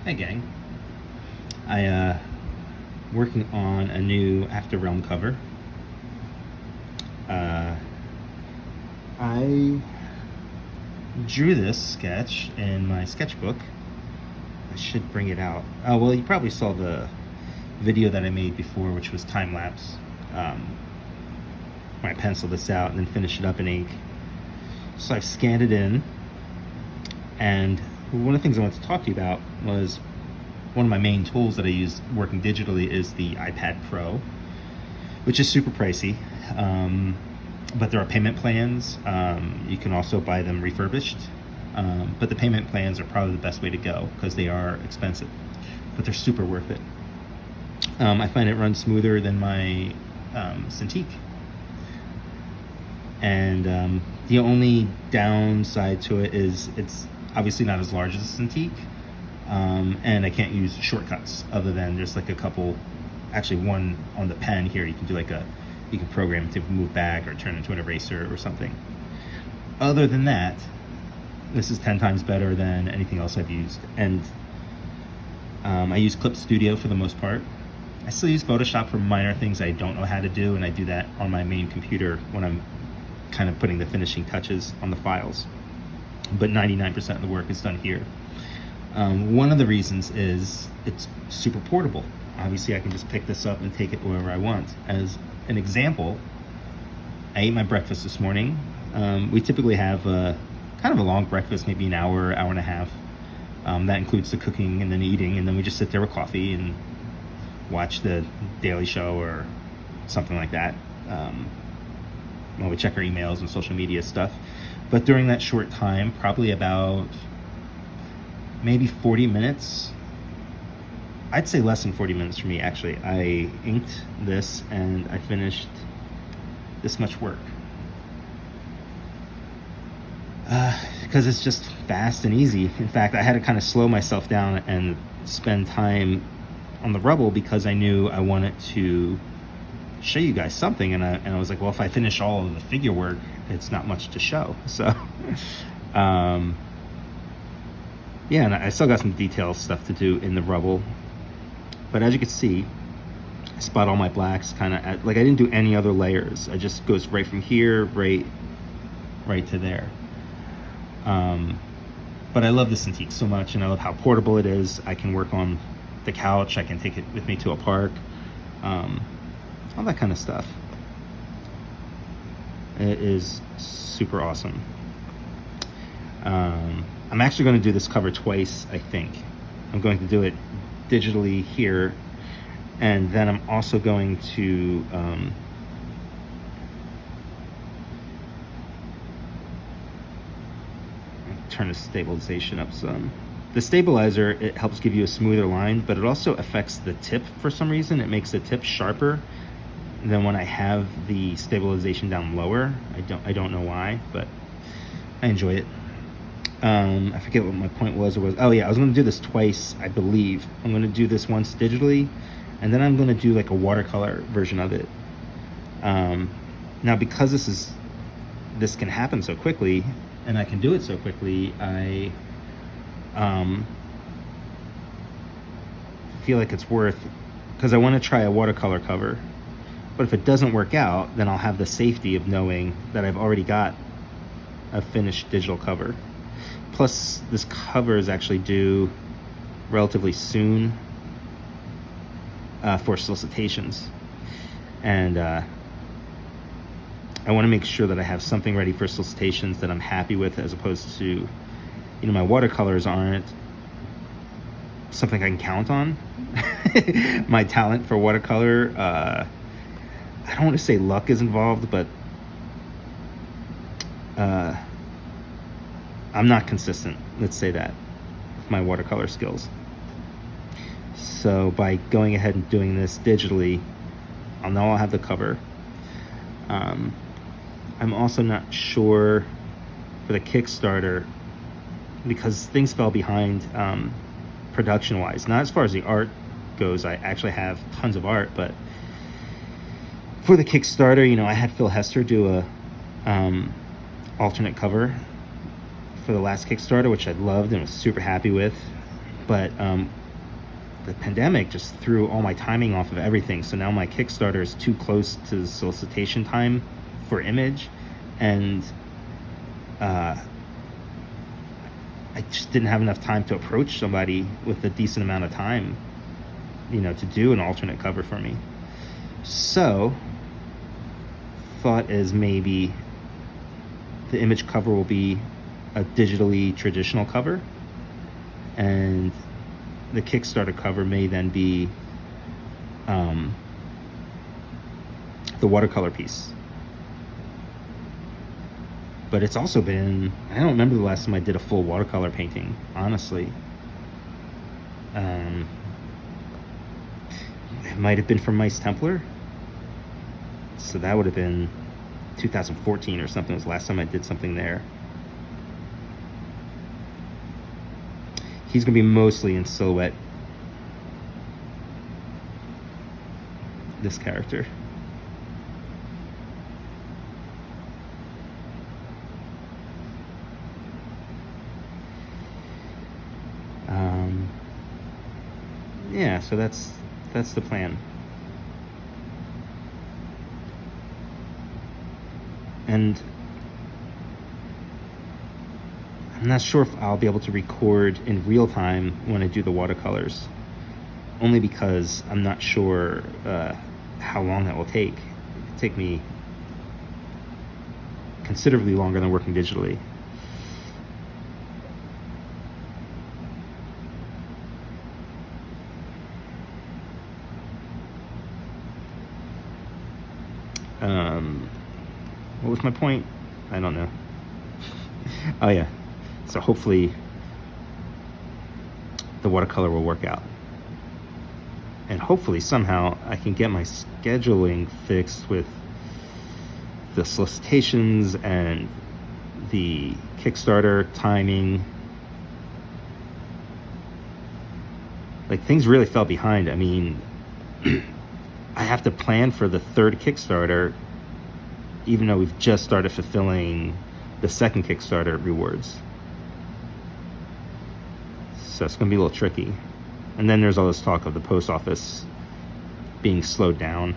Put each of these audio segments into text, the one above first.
Hey gang, I working on a new After Realm cover. Uh, I drew this sketch in my sketchbook. I should bring it out. Oh well, you probably saw the video that I made before, which was time lapse. When I penciled this out and then finished it up in ink. So I've scanned it in, and one of the things I wanted to talk to you about was one of my main tools that I use working digitally is the iPad Pro, which is super pricey, but there are payment plans. You can also buy them refurbished, but the payment plans are probably the best way to go because they are expensive, but they're super worth it. I find it runs smoother than my Cintiq, and the only downside to it is it's obviously not as large as a Cintiq. And I can't use shortcuts other than there's like a couple, actually one on the pen here. You can do you can program it to move back or turn into an eraser or something. Other than that, this is 10 times better than anything else I've used. And I use Clip Studio for the most part. I still use Photoshop for minor things I don't know how to do, and I do that on my main computer when I'm kind of putting the finishing touches on the files. But 99% of the work is done here. One of the reasons is it's super portable. Obviously, I can just pick this up and take it wherever I want. As an example, I ate my breakfast this morning. We typically have kind of a long breakfast, maybe an hour, hour and a half. That includes the cooking and then eating, and then we just sit there with coffee and watch the Daily Show or something like that. While we check our emails and social media stuff. But during that short time, probably about maybe 40 minutes, I'd say less than 40 minutes for me actually, I inked this and I finished this much work. Because it's just fast and easy. In fact, I had to kind of slow myself down and spend time on the rubble because I knew I wanted to show you guys something, and I was like, well, if I finish all of the figure work, it's not much to show. So yeah, and I still got some detail stuff to do in the rubble, but as you can see, I spot all my blacks kind of like I didn't do any other layers. I just goes right from here right to there. But I love the Cintiq so much, and I love how portable it is. I can work on the couch, I can take it with me to a park, all that kind of stuff. It is super awesome. I'm actually going to do this cover twice, I think. I'm going to do it digitally here, and then I'm also going to turn the stabilization up some. The stabilizer, it helps give you a smoother line, but it also affects the tip for some reason. It makes the tip sharper than when I have the stabilization down lower. I don't know why, but I enjoy it. I forget what my point was. Oh yeah, I was going to do this twice, I believe. I'm going to do this once digitally, and then I'm going to do like a watercolor version of it. Now, because this can happen so quickly, and I can do it so quickly, I feel like it's worth, because I want to try a watercolor cover. But if it doesn't work out, then I'll have the safety of knowing that I've already got a finished digital cover. Plus, this cover is actually due relatively soon for solicitations. And I want to make sure that I have something ready for solicitations that I'm happy with, as opposed to, my watercolors aren't something I can count on. My talent for watercolor, I don't want to say luck is involved, but I'm not consistent, let's say that, with my watercolor skills. So by going ahead and doing this digitally, I'll know I'll have the cover. I'm also not sure for the Kickstarter, because things fell behind production-wise. Not as far as the art goes, I actually have tons of art, but for the Kickstarter, I had Phil Hester do a alternate cover for the last Kickstarter, which I loved and was super happy with. But the pandemic just threw all my timing off of everything. So now my Kickstarter is too close to the solicitation time for image, and I just didn't have enough time to approach somebody with a decent amount of time, to do an alternate cover for me. So thought is maybe the image cover will be a digitally traditional cover, and the Kickstarter cover may then be the watercolor piece. But it's also been, I don't remember the last time I did a full watercolor painting, honestly. It might have been from Mice Templar. So that would have been 2014 or something was the last time I did something there. He's going to be mostly in silhouette, this character. Yeah, so that's the plan. And I'm not sure if I'll be able to record in real time when I do the watercolors, only because I'm not sure how long that will take. It could take me considerably longer than working digitally. What was my point? I don't know. Oh yeah. So hopefully the watercolor will work out. And hopefully somehow I can get my scheduling fixed with the solicitations and the Kickstarter timing. Like, things really fell behind. I mean, I have to plan for the third Kickstarter, even though we've just started fulfilling the second Kickstarter rewards. So it's going to be a little tricky. And then there's all this talk of the post office being slowed down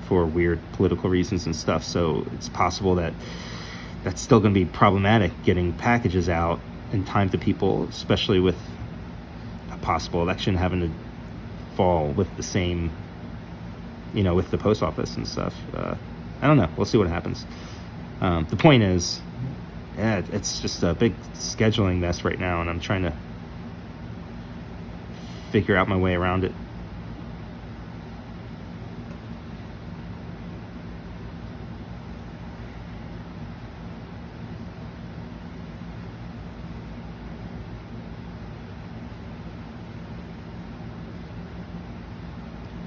for weird political reasons and stuff. So it's possible that that's still going to be problematic, getting packages out in time to people, especially with a possible election having to fall with the same, with the post office and stuff. I don't know. We'll see what happens. The point is, yeah, it's just a big scheduling mess right now, and I'm trying to figure out my way around it.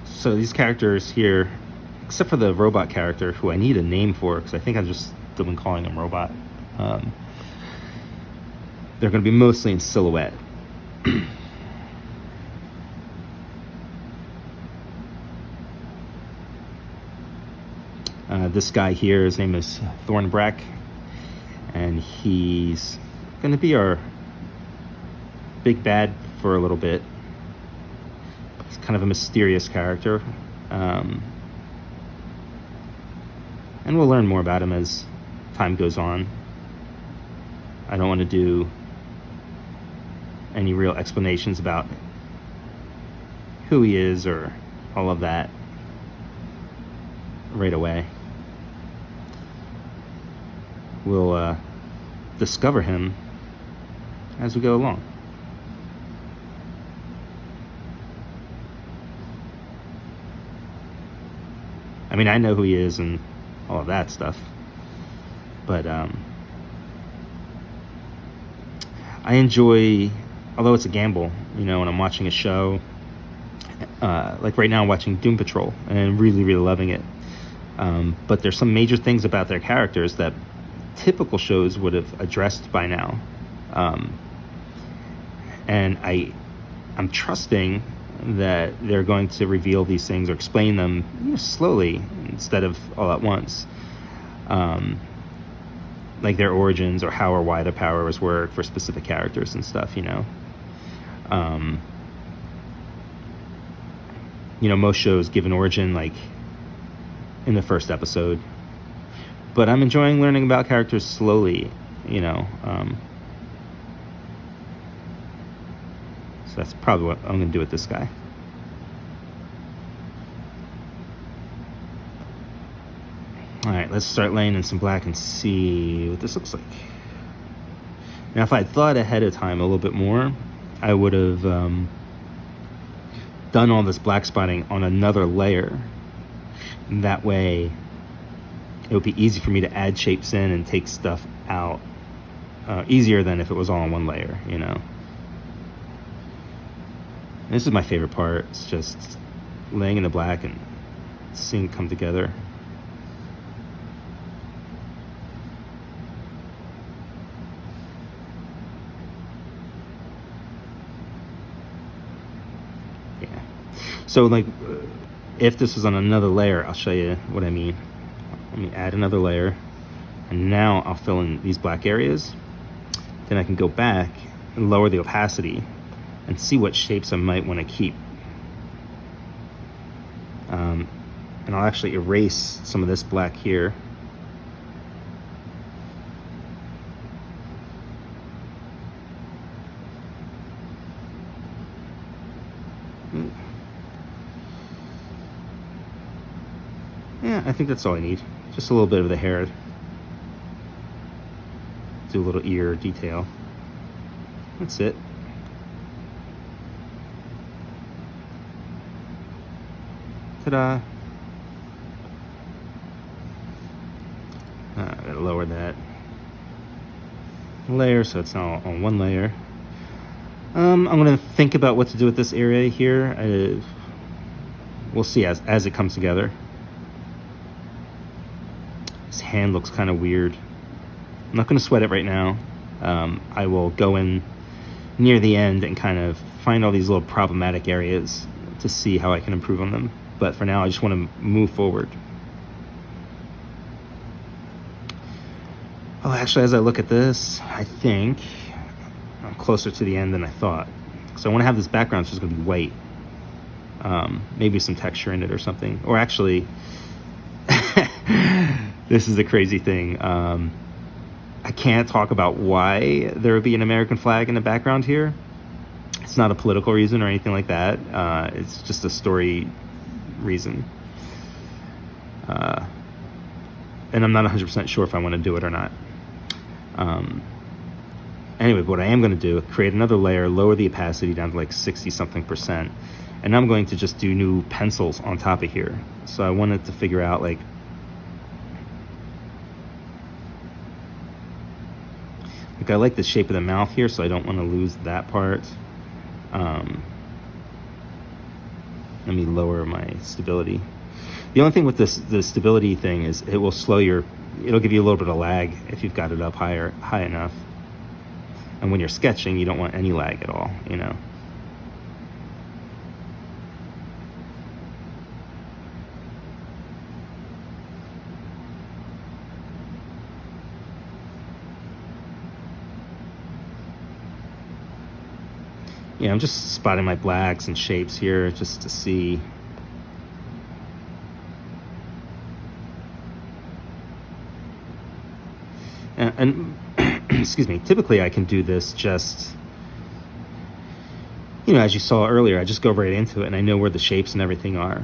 So these characters here, except for the robot character, who I need a name for, because I think I've just still been calling him Robot, they're going to be mostly in silhouette. This guy here, his name is Thornbrack, and he's going to be our big bad for a little bit. He's kind of a mysterious character, and we'll learn more about him as time goes on. I don't want to do any real explanations about who he is or all of that right away. We'll discover him as we go along. I mean, I know who he is and all of that stuff, but I enjoy, although it's a gamble, when I'm watching a show, like right now I'm watching Doom Patrol and really, really loving it. But there's some major things about their characters that typical shows would have addressed by now. And I'm trusting that they're going to reveal these things or explain them slowly instead of all at once. Like their origins or how or why the powers work for specific characters and stuff, You know, most shows give an origin like in the first episode, but I'm enjoying learning about characters slowly, you know. So that's probably what I'm going to do with this guy. All right, let's start laying in some black and see what this looks like. Now, if I had thought ahead of time a little bit more, I would have done all this black spotting on another layer. And that way, it would be easy for me to add shapes in and take stuff out. Easier than if it was all on one layer, you know. This is my favorite part. It's just laying in the black and seeing it come together. So like, if this was on another layer, I'll show you what I mean. Let me add another layer, and now I'll fill in these black areas. Then I can go back and lower the opacity and see what shapes I might want to keep. And I'll actually erase some of this black here. Yeah, I think that's all I need. Just a little bit of the hair. Do a little ear detail. That's it. Ta-da. I gotta lower that layer so it's now on one layer. I'm gonna think about what to do with this area here. We'll see as it comes together. His hand looks kind of weird. I'm not going to sweat it right now. I will go in near the end and kind of find all these little problematic areas to see how I can improve on them. But for now, I just want to move forward. Oh, actually, as I look at this, I think I'm closer to the end than I thought. So I want to have this background that's just going to be white. Maybe some texture in it or something. Or actually... This is a crazy thing. I can't talk about why there would be an American flag in the background here. It's not a political reason or anything like that. It's just a story reason. And I'm not 100% sure if I want to do it or not. Anyway, what I am going to do, create another layer, lower the opacity down to like 60-something%. And I'm going to just do new pencils on top of here. So I wanted to figure out like, I like the shape of the mouth here, so I don't want to lose that part. Let me lower my stability. The only thing with the stability thing is it will it'll give you a little bit of lag if you've got it up high enough. And when you're sketching, you don't want any lag at all, you know. Yeah, I'm just spotting my blacks and shapes here just to see. And excuse me, typically I can do this just, you know, as you saw earlier, I just go right into it and I know where the shapes and everything are.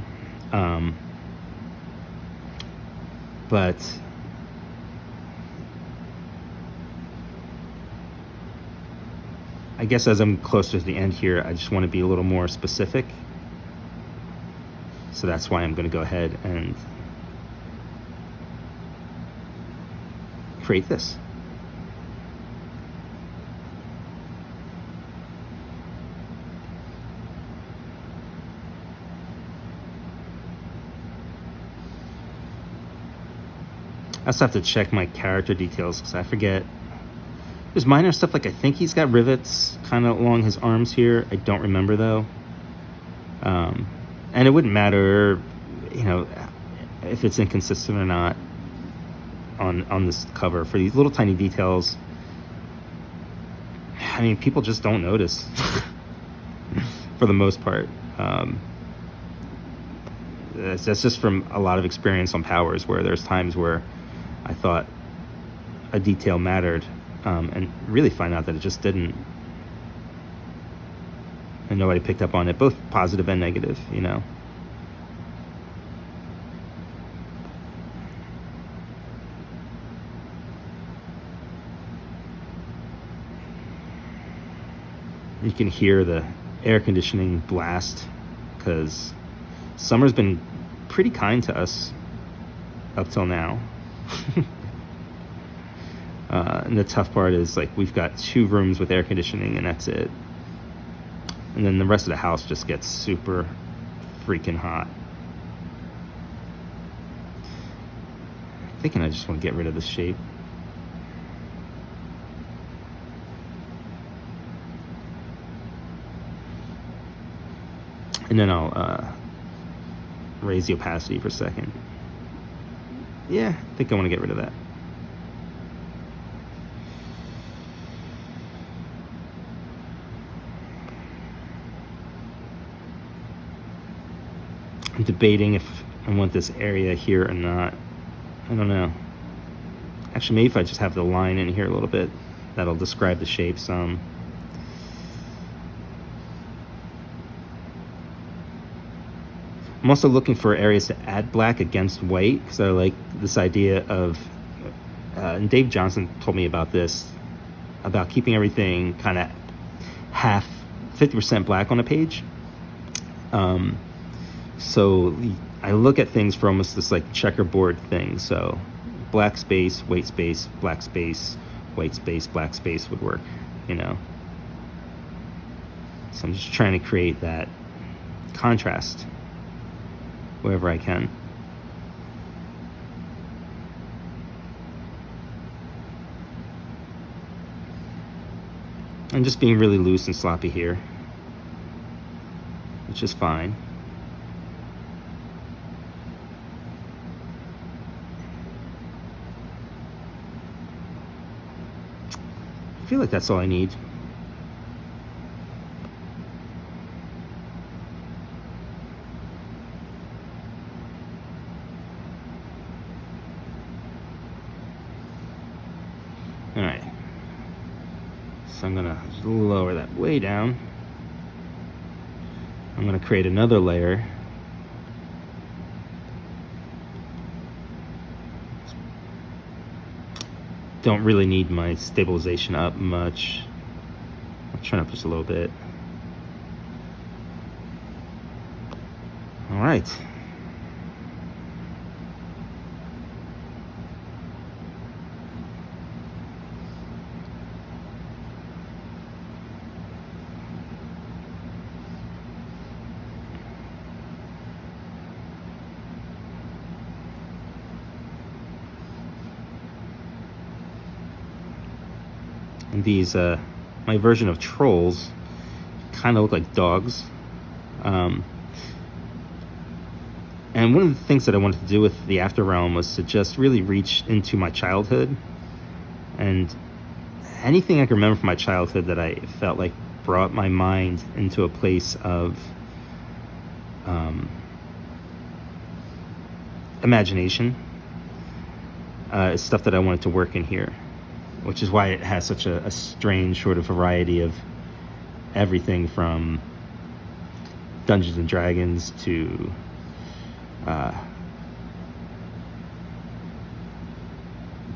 But I guess as I'm closer to the end here, I just want to be a little more specific. So that's why I'm going to go ahead and create this. I also have to check my character details because I forget. There's minor stuff like I think he's got rivets kind of along his arms here. I don't remember though. And it wouldn't matter, you know, if it's inconsistent or not on this cover. For these little tiny details, I mean, people just don't notice. for the most part. That's just from a lot of experience on powers, where there's times where I thought a detail mattered, and really find out that it just didn't. And nobody picked up on it, both positive and negative, you know. You can hear the air conditioning blast because summer's been pretty kind to us up till now. And the tough part is, like, we've got 2 rooms with air conditioning and that's it. And then the rest of the house just gets super freaking hot. I'm thinking I just want to get rid of this shape. And then I'll raise the opacity for a second. Yeah, I think I want to get rid of that. I'm debating if I want this area here or not. I don't know. Actually, maybe if I just have the line in here a little bit, that'll describe the shape some. I'm also looking for areas to add black against white, because I like this idea of, and Dave Johnson told me about this, about keeping everything kind of half, 50% black on a page. So I look at things for almost this like checkerboard thing. So black space, white space, black space, white space, black space would work, you know. So I'm just trying to create that contrast wherever I can. I'm just being really loose and sloppy here, which is fine. I feel like that's all I need. All right. So I'm gonna lower that way down. I'm gonna create another layer. Don't really need my stabilization up much. I'll turn up just a little bit. All right. And these, my version of trolls kind of look like dogs. And one of the things that I wanted to do with the After Realm was to just really reach into my childhood. And anything I can remember from my childhood that I felt like brought my mind into a place of imagination is stuff that I wanted to work in here. Which is why it has such a strange sort of variety of everything from Dungeons and Dragons to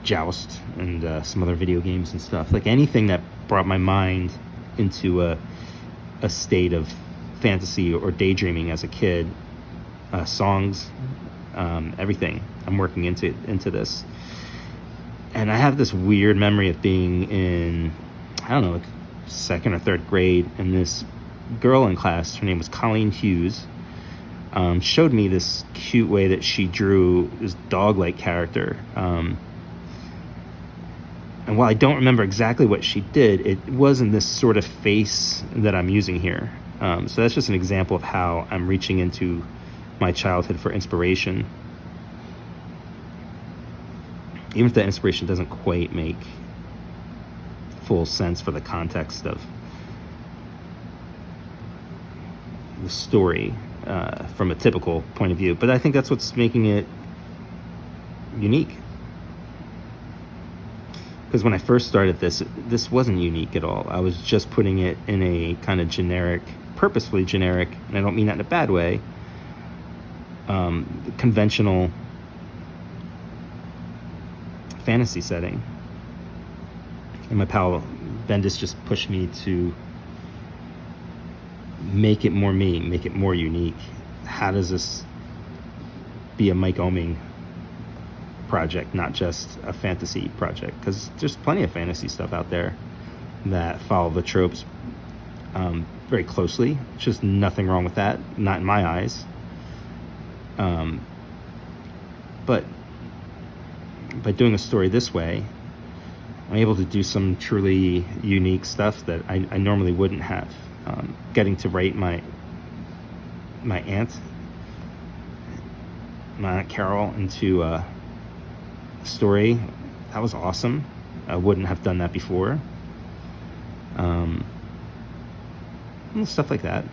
Joust and some other video games and stuff. Like anything that brought my mind into a state of fantasy or daydreaming as a kid. Songs, everything. I'm working into this. And I have this weird memory of being in, I don't know, like 2nd or 3rd grade, and this girl in class, her name was Colleen Hughes, showed me this cute way that she drew this dog-like character. And while I don't remember exactly what she did, it wasn't this sort of face that I'm using here. So that's just an example of how I'm reaching into my childhood for inspiration. Even if that inspiration doesn't quite make full sense for the context of the story from a typical point of view, but I think that's what's making it unique. Because when I first started this wasn't unique at all. I was just putting it in a kind of generic, purposefully generic, and I don't mean that in a bad way, conventional fantasy setting. And my pal Bendis just pushed me to make it more me, make it more unique. How does this be a Mike Oeming project, not just a fantasy project? Because there's plenty of fantasy stuff out there that follow the tropes very closely. It's just nothing wrong with that, not in my eyes. But by doing a story this way, I'm able to do some truly unique stuff that I normally wouldn't have. Getting to write my aunt Carol into a story, that was awesome. I wouldn't have done that before. Stuff like that.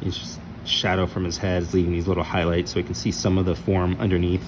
He's just shadow from his head is leaving these little highlights so we can see some of the form underneath.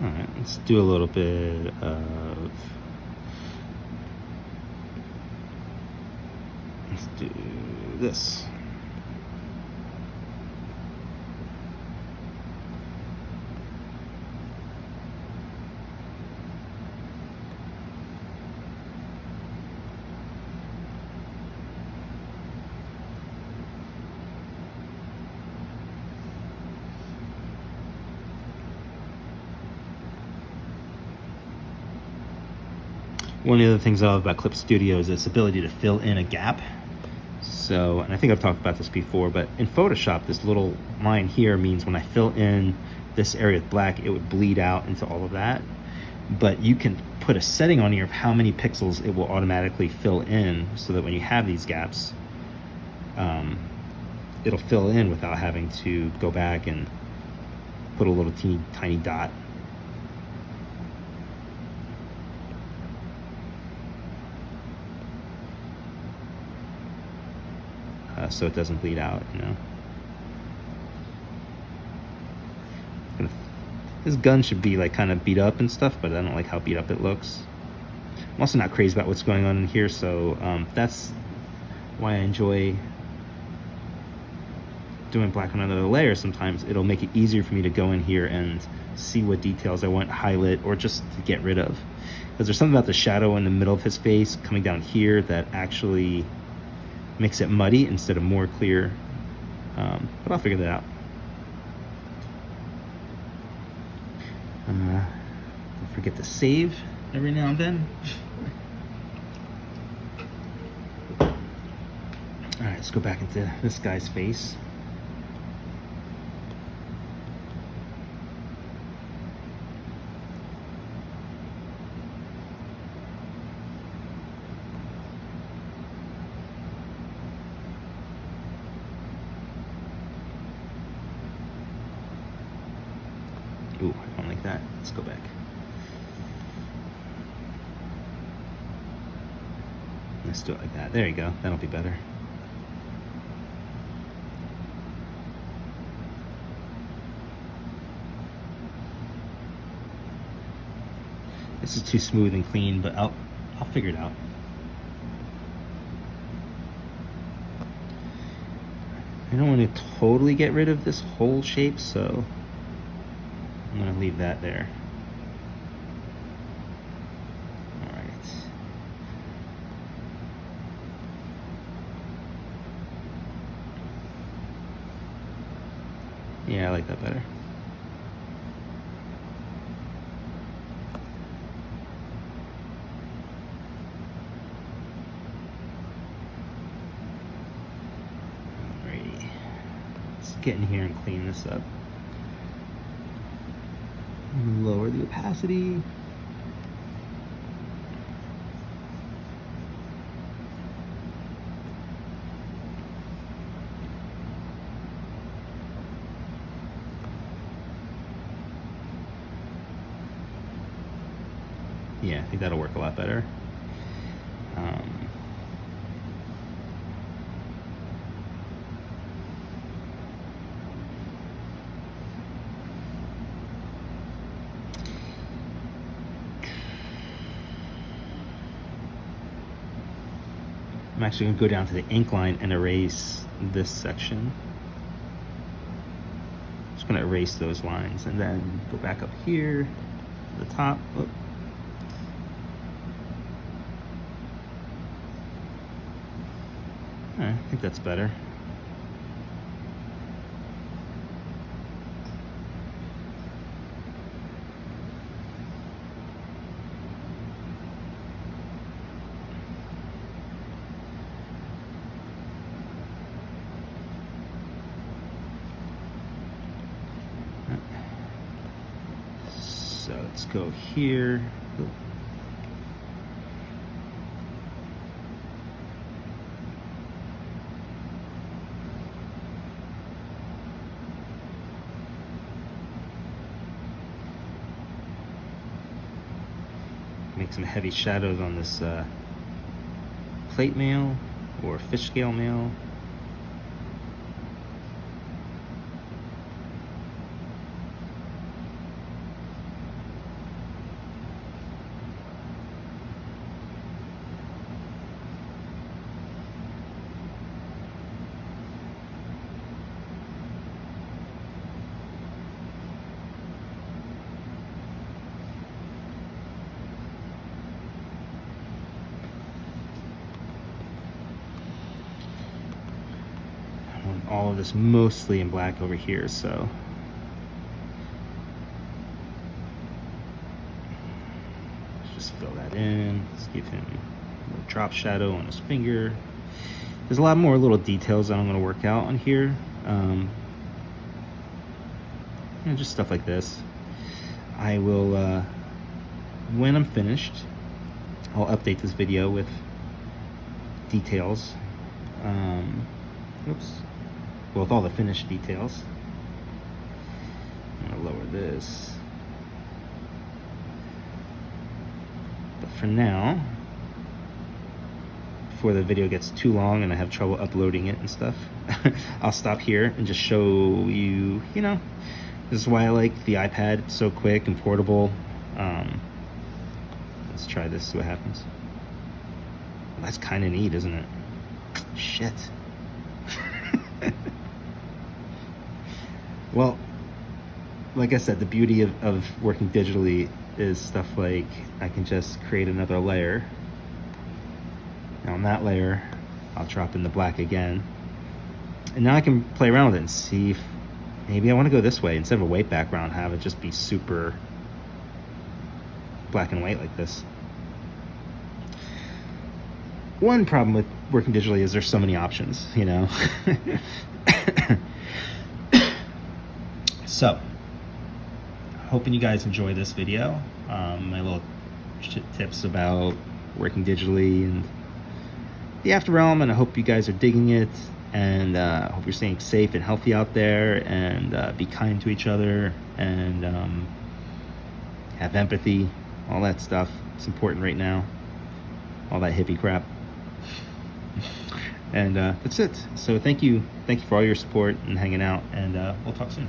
All right, let's do a little bit of, let's do this. One of the other things I love about Clip Studio is its ability to fill in a gap. So, and I think I've talked about this before, but in Photoshop, this little line here means when I fill in this area with black, it would bleed out into all of that. But you can put a setting on here of how many pixels it will automatically fill in so that when you have these gaps, it'll fill in without having to go back and put a little teeny tiny dot. So it doesn't bleed out, you know. This gun should be like kind of beat up and stuff, but I don't like how beat up it looks. I'm also not crazy about what's going on in here, so that's why I enjoy doing black on another layer. Sometimes it'll make it easier for me to go in here and see what details I want highlight or just to get rid of. Because there's something about the shadow in the middle of his face coming down here that actually makes it muddy instead of more clear, but I'll figure that out. Don't forget to save every now and then. All right, let's go back into this guy's face. like that. Let's go back. Let's do it like that. There you go. That'll be better. This is too smooth and clean, but I'll figure it out. I don't want to totally get rid of this whole shape, so I'm going to leave that there. All right. Yeah, I like that better. Get in here and clean this up. Lower the opacity. Yeah, I think that'll work a lot better. I'm actually going to go down to the ink line and erase this section. Just going to erase those lines and then go back up here to the top. Oh. All right, I think that's better. So let's go here. Make some heavy shadows on this plate mail or fish scale mail. All of this mostly in black over here, so let's just fill that in. Let's give him a little drop shadow on his finger. There's a lot more little details that I'm going to work out on here. Just stuff like this. I will, when I'm finished, I'll update this video with details. Oops. Well, with all the finished details. I'm gonna lower this. But for now, before the video gets too long and I have trouble uploading it and stuff, I'll stop here and just show you, this is why I like the iPad. It's so quick and portable. Let's try this, see what happens. Well, that's kind of neat, isn't it? Shit. Well, like I said, the beauty of working digitally is stuff like I can just create another layer. Now on that layer, I'll drop in the black again. And now I can play around with it and see if maybe I want to go this way. Instead of a white background, have it just be super black and white like this. One problem with working digitally is there's so many options, So, hoping you guys enjoy this video. My little tips about working digitally and the After Realm, and I hope you guys are digging it, and I hope you're staying safe and healthy out there, and be kind to each other, and have empathy, all that stuff. It's important right now. All that hippie crap. And that's it. So thank you for all your support and hanging out, and we'll talk soon.